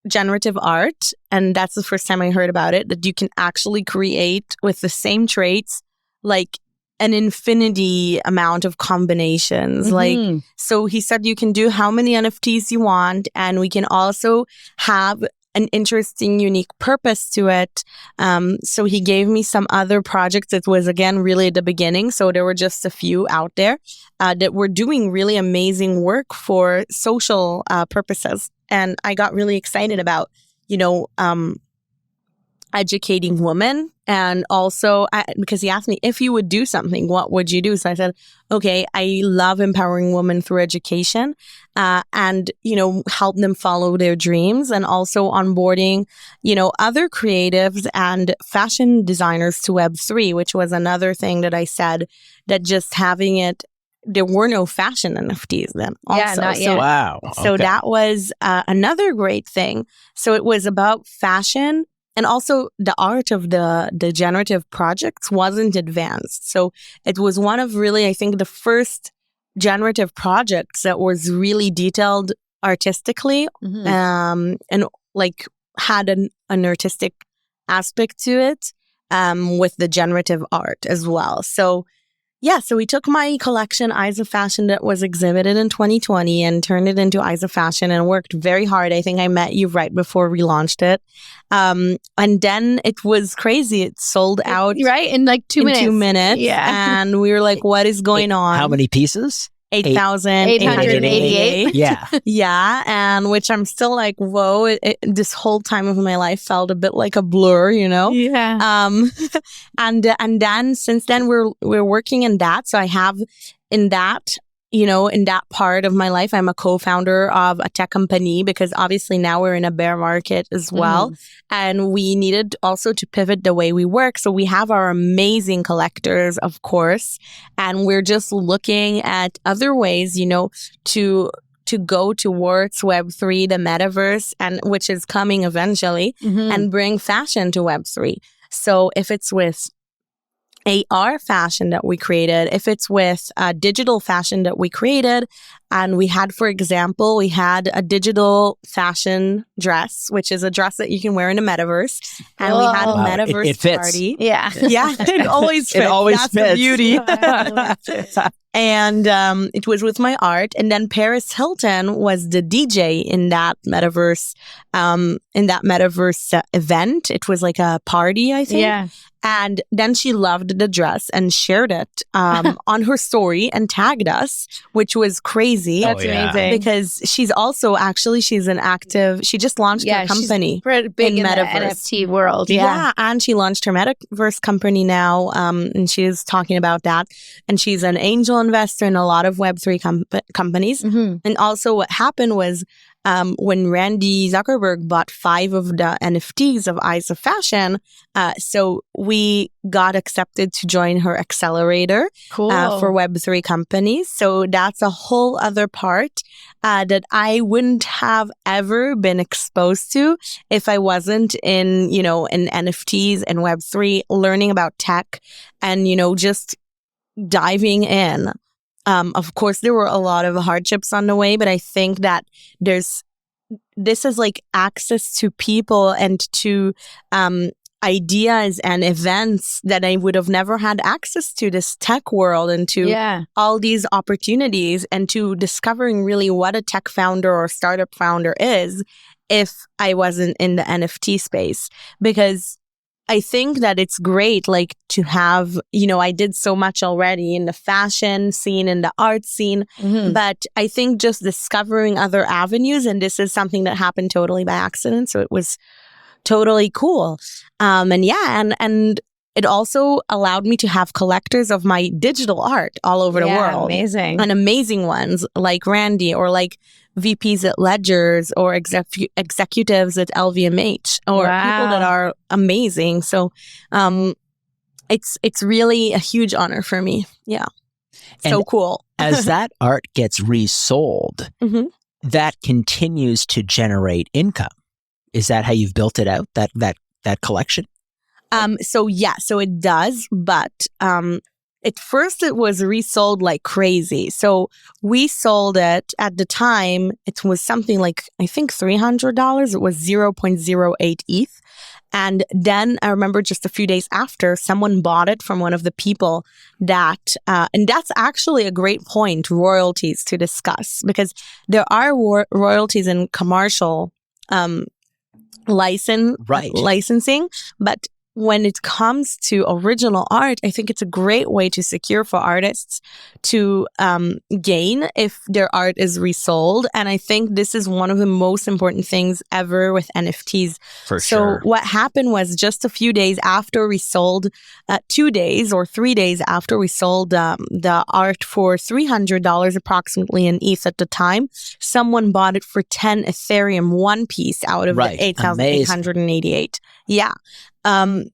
generative art, and that's the first time I heard about it, that you can actually create with the same traits, like an infinity amount of combinations. Like, so he said you can do how many NFTs you want, and we can also have an interesting, unique purpose to it. So he gave me some other projects. It was, again, really at the beginning. So there were just a few out there that were doing really amazing work for social purposes. And I got really excited about, educating women. And also, because he asked me, if you would do something, what would you do? So I said, okay, I love empowering women through education and, help them follow their dreams, and also onboarding, other creatives and fashion designers to Web3, which was another thing that I said, that just having it, there were no fashion NFTs then. Also. Yeah, not yet. So, wow. So that was another great thing. So it was about fashion. And also the art of the generative projects wasn't advanced. So it was one of really, I think, the first generative projects that was really detailed artistically, and like had an artistic aspect to it, with the generative art as well. So yeah, so we took my collection, Eyes of Fashion, that was exhibited in 2020 and turned it into Eyes of Fashion, and worked very hard. I think I met you right before we launched it. And then it was crazy. It sold out. Right? In like 2 minutes. 2 minutes. Yeah. And we were like, what is going on? How many pieces? 8,888. Yeah. Yeah. And which I'm still like, whoa, this whole time of my life felt a bit like a blur, Yeah. And then since then we're working in that. So I have in that, in that part of my life, I'm a co-founder of a tech company, because obviously now we're in a bear market as well. And we needed also to pivot the way we work. So we have our amazing collectors, of course, and we're just looking at other ways, to go towards Web3, the metaverse, and which is coming eventually, and bring fashion to Web3. So if it's with AR fashion that we created, if it's with digital fashion that we created, and we had, for example, we had a digital fashion dress, which is a dress that you can wear in the metaverse, and we had a metaverse it fits. party. Yeah. Yeah, it always fits. It always That's fits. the beauty. And it was with my art. And then Paris Hilton was the DJ in that metaverse event. It was like a party, I think. Yeah. And then she loved the dress and shared it on her story and tagged us, which was crazy. That's amazing. Because she's an active, she just launched her company. She's big in metaverse. the NFT world. Yeah. And she launched her metaverse company now. And she is talking about that. And she's an angel investor in a lot of Web3 companies. And also what happened was, when Randy Zuckerberg bought 5 of the NFTs of Eyes of Fashion, so we got accepted to join her accelerator for Web3 companies. So that's a whole other part that I wouldn't have ever been exposed to if I wasn't in NFTs and Web3, learning about tech and, just diving in. Of course, there were a lot of hardships on the way, but I think that this is like access to people and to ideas and events that I would have never had access to, this tech world, and to all these opportunities, and to discovering really what a tech founder or startup founder is if I wasn't in the NFT space. Because I think that it's great, like, to have, I did so much already in the fashion scene and the art scene, but I think just discovering other avenues, and this is something that happened totally by accident. So it was totally cool. And it also allowed me to have collectors of my digital art all over the world. Amazing. And amazing ones like Randy, or like VPs at Ledgers, or executives at LVMH, or people that are amazing. So it's really a huge honor for me. Yeah. So cool. As that art gets resold, that continues to generate income. Is that how you've built it out, that collection? So it does, but at first it was resold like crazy. So we sold it at the time, it was something like, I think $300. It was 0.08 ETH. And then I remember just a few days after, someone bought it from one of the people that, and that's actually a great point, royalties to discuss, because there are royalties in commercial licensing, but when it comes to original art, I think it's a great way to secure for artists to gain if their art is resold. And I think this is one of the most important things ever with NFTs. For sure. So what happened was just a few days after we sold, 2 days or 3 days after we sold the art for $300 approximately in ETH at the time, someone bought it for 10 Ethereum, one piece out of the 8,888. Yeah.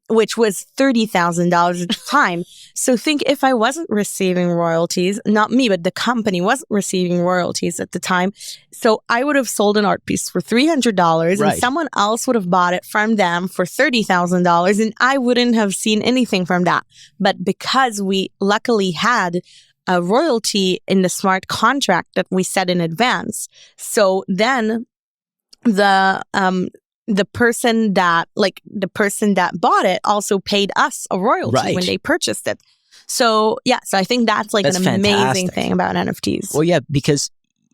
Which was $30,000 at the time. So think if I wasn't receiving royalties, not me, but the company wasn't receiving royalties at the time. So I would have sold an art piece for $300 and someone else would have bought it from them for $30,000 and I wouldn't have seen anything from that. But because we luckily had a royalty in the smart contract that we set in advance, so then the person that bought it also paid us a royalty when they purchased it. So I think that's an amazing thing about NFTs. Well, yeah, because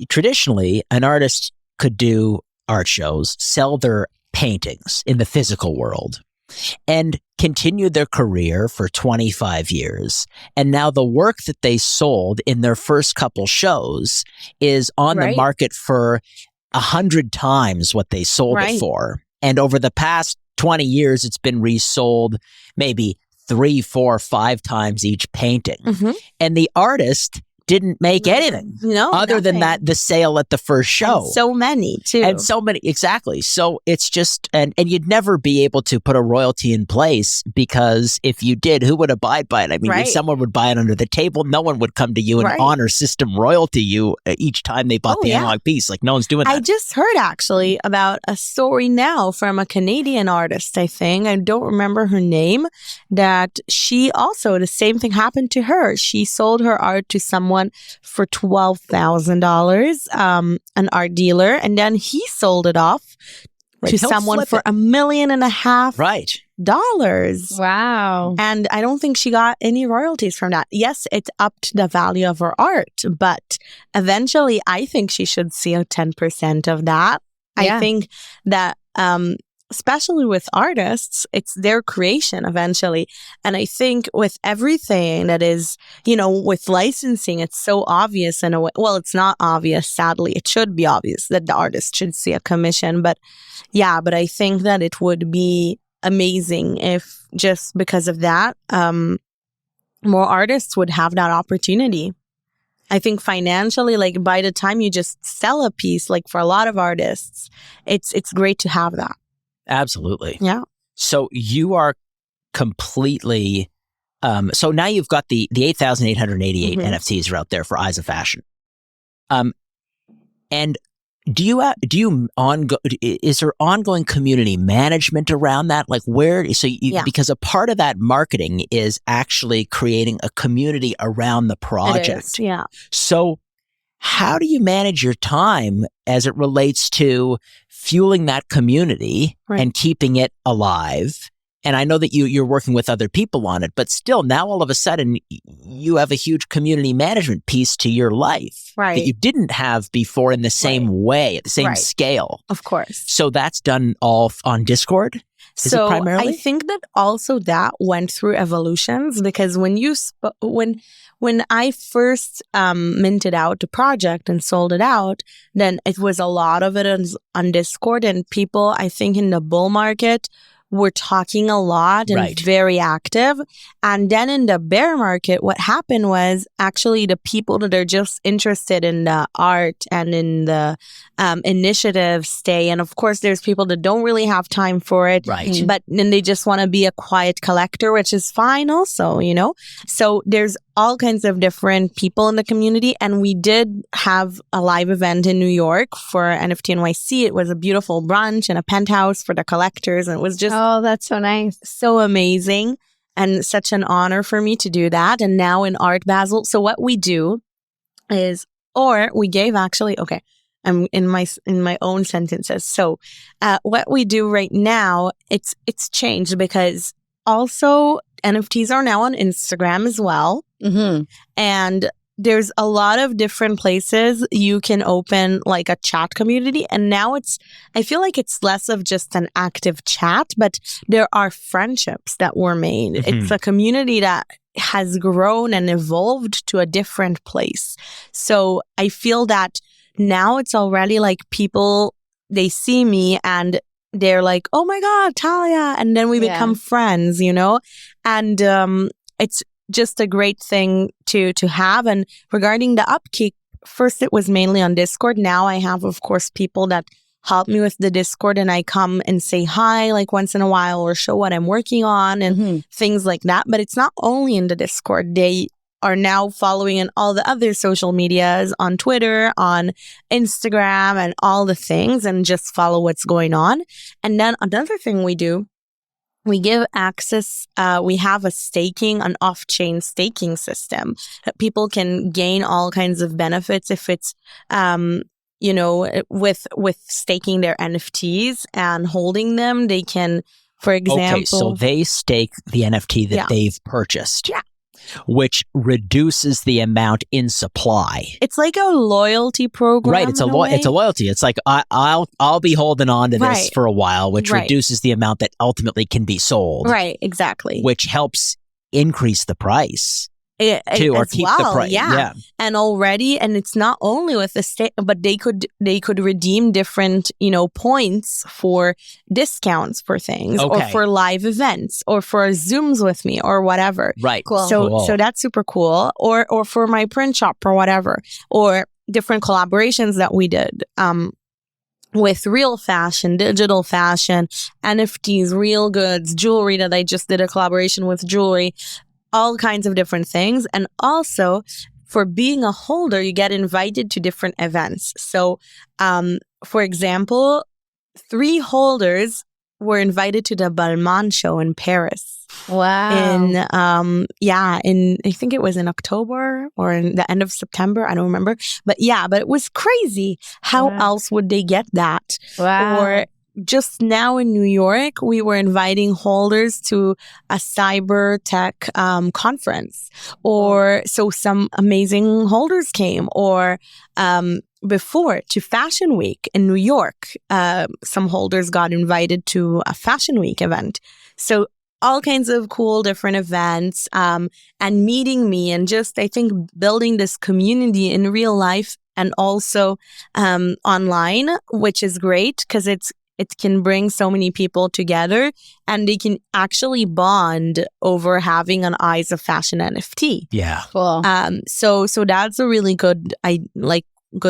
traditionally an artist could do art shows, sell their paintings in the physical world, and continue their career for 25 years. And now the work that they sold in their first couple shows is on the market for 100 times what they sold it for. And over the past 20 years, it's been resold maybe 3, 4, 5 times each painting. Mm-hmm. And the artist didn't make anything other than that, the sale at the first show. And so many too. And so many, exactly. So it's just, and you'd never be able to put a royalty in place because if you did, who would abide by it? I mean, someone would buy it under the table. No one would come to you and honor system royalty you each time they bought the analog piece. Like no one's doing that. I just heard actually about a story now from a Canadian artist, I think. I don't remember her name, that she also, the same thing happened to her. She sold her art to someone for $12,000, an art dealer, and then he sold it off to someone for $1.5 million. Wow. And I don't think she got any royalties from that. Yes, it upped the value of her art, but eventually I think she should see a 10% of that. I think that especially with artists, it's their creation eventually. And I think with everything that is, with licensing, it's so obvious in a way. Well, it's not obvious, sadly. It should be obvious that the artist should see a commission. But I think that it would be amazing if just because of that, more artists would have that opportunity. I think financially, by the time you just sell a piece, for a lot of artists, it's great to have that. Absolutely. Yeah. So you are completely, so now you've got the 8,888 NFTs are out there for Eyes of Fashion. And is there ongoing community management around that? Because a part of that marketing is actually creating a community around the project. It is, yeah. So how do you manage your time as it relates to fueling that community and keeping it alive? And I know that you're working with other people on it, but still now all of a sudden you have a huge community management piece to your life that you didn't have before in the same way, at the same scale. Of course. So that's done all on Discord? Is it primarily? I think that also that went through evolutions because when I first minted out the project and sold it out, then it was a lot of it on Discord, and people, I think in the bull market, were talking a lot and very active. And then in the bear market, what happened was actually the people that are just interested in the art and in the initiative stay. And of course, there's people that don't really have time for it, but then they just want to be a quiet collector, which is fine also, So there's all kinds of different people in the community. And we did have a live event in New York for NFT NYC. It was a beautiful brunch and a penthouse for the collectors. And it was just that's so nice. So amazing. And such an honor for me to do that. And now in Art Basel. So what we do is, or we gave actually, okay, I'm in my own sentences. So what we do right now, it's changed because also NFTs are now on Instagram as well. Mm-hmm. And there's a lot of different places you can open like a chat community. And now I feel like it's less of just an active chat, but there are friendships that were made. Mm-hmm. It's a community that has grown and evolved to a different place. So I feel that now it's already like people, they see me and they're like, oh my God, Talia. And then we become friends, you know? And it's just a great thing to have. And regarding the upkeep, first it was mainly on Discord. Now I have, of course, people that help me with the Discord, and I come and say hi like once in a while or show what I'm working on and things like that. But it's not only in the Discord. They are now following in all the other social medias, on Twitter, on Instagram, and all the things, and just follow what's going on. And then another thing we do, we give access, we have an off-chain staking system that people can gain all kinds of benefits if it's, with staking their NFTs and holding them. They can, for example... Okay, so they stake the NFT that they've purchased. Yeah. Which reduces the amount in supply. It's like a loyalty program. Right, it's a loyalty. It's like I'll be holding on to this for a while, which reduces the amount that ultimately can be sold. Right, exactly. Which helps increase the price. Keep the price. Yeah. And already, and it's not only with the state, but they could redeem different, points for discounts for things, or for live events, or for Zooms with me, or whatever. Right. Cool. So that's super cool. Or for my print shop or whatever, or different collaborations that we did. With real fashion, digital fashion, NFTs, real goods, jewelry that I just did a collaboration with jewelry. All kinds of different things. And also, for being a holder, you get invited to different events. So, for example, 3 holders were invited to the Balmain show in Paris. Wow. I think it was in October or in the end of September. I don't remember. But it was crazy. How else would they get that? Wow. Or just now in New York, we were inviting holders to a cyber tech conference, so some amazing holders came. Or before, to Fashion Week in New York, some holders got invited to a Fashion Week event. So all kinds of cool different events, and meeting me, and just, I think, building this community in real life and also online, which is great because it can bring so many people together, and they can actually bond over having an Eyes of Fashion NFT. Yeah. Cool. So that's a really good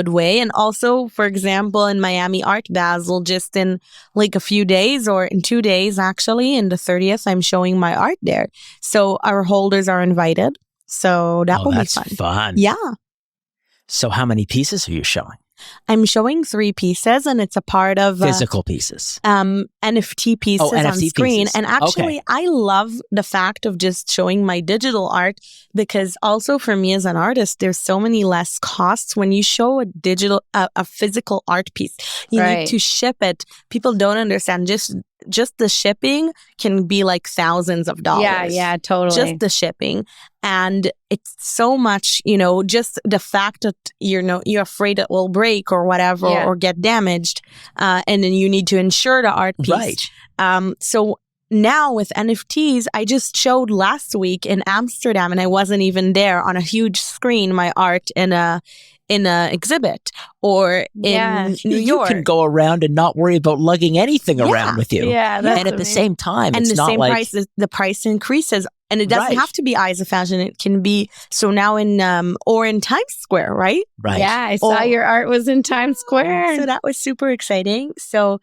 way. And also, for example, in Miami Art Basel, just in like a few days, or in 2 days, actually, in the 30th, I'm showing my art there. So our holders are invited. So that will be fun. That's fun. Yeah. So how many pieces are you showing? I'm showing 3 pieces, and it's a part of physical pieces, NFT pieces on NFT screen. Pieces. And actually, I love the fact of just showing my digital art, because also for me as an artist, there's so many less costs when you show a physical art piece. You need to ship it. People don't understand. Just the shipping can be like thousands of dollars. Yeah, totally. Just the shipping. And it's so much, just the fact that, you're afraid it will break or whatever, or get damaged. And then you need to insure the art piece. Right. So now with NFTs, I just showed last week in Amsterdam, and I wasn't even there, on a huge screen, my art in a exhibit, or in New York. You can go around and not worry about lugging anything around with you. Yeah, and at the same time, and it's the not same like price. The price increases, and it doesn't have to be Eyes of Fashion. It can be now in Times Square, right? Right. Yeah, I saw your art was in Times Square, so that was super exciting. So.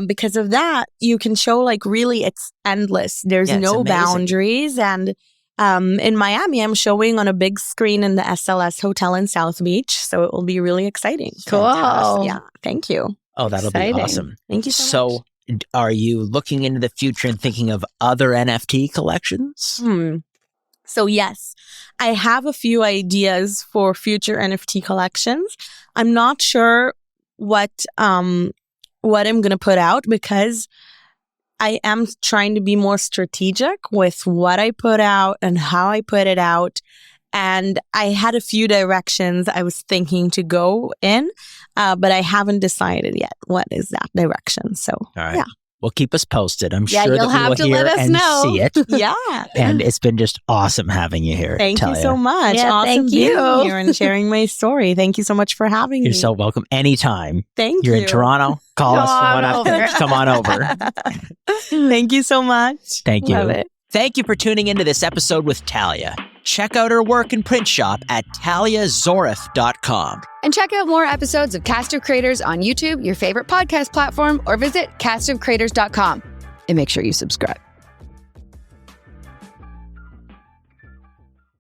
Because of that, you can show really it's endless. There's no boundaries, and in Miami, I'm showing on a big screen in the SLS Hotel in South Beach. So it will be really exciting. Cool. Yeah. Thank you. Oh, that'll be awesome. Thank you so much. So are you looking into the future and thinking of other NFT collections? So yes, I have a few ideas for future NFT collections. I'm not sure what I'm going to put out because I am trying to be more strategic with what I put out and how I put it out. And I had a few directions I was thinking to go in, but I haven't decided yet what is that direction. So, yeah. Well, keep us posted. I'm Yeah, sure you'll that have to we'll hear let us and know. see it. Yeah. And it's been just awesome having you here. Thank Talia. you so much. Yeah, awesome thank being you. here and sharing my story. Thank you so much for having me. You're so welcome. Anytime. Thank You're you. in Toronto, call us. Come on over. Thank you so much. Thank you. Love it. Thank you for tuning into this episode with Talia. Check out her work and print shop at taliazoref.com. And check out more episodes of Cast of Creators on YouTube, your favorite podcast platform, or visit castofcreators.com. And make sure you subscribe.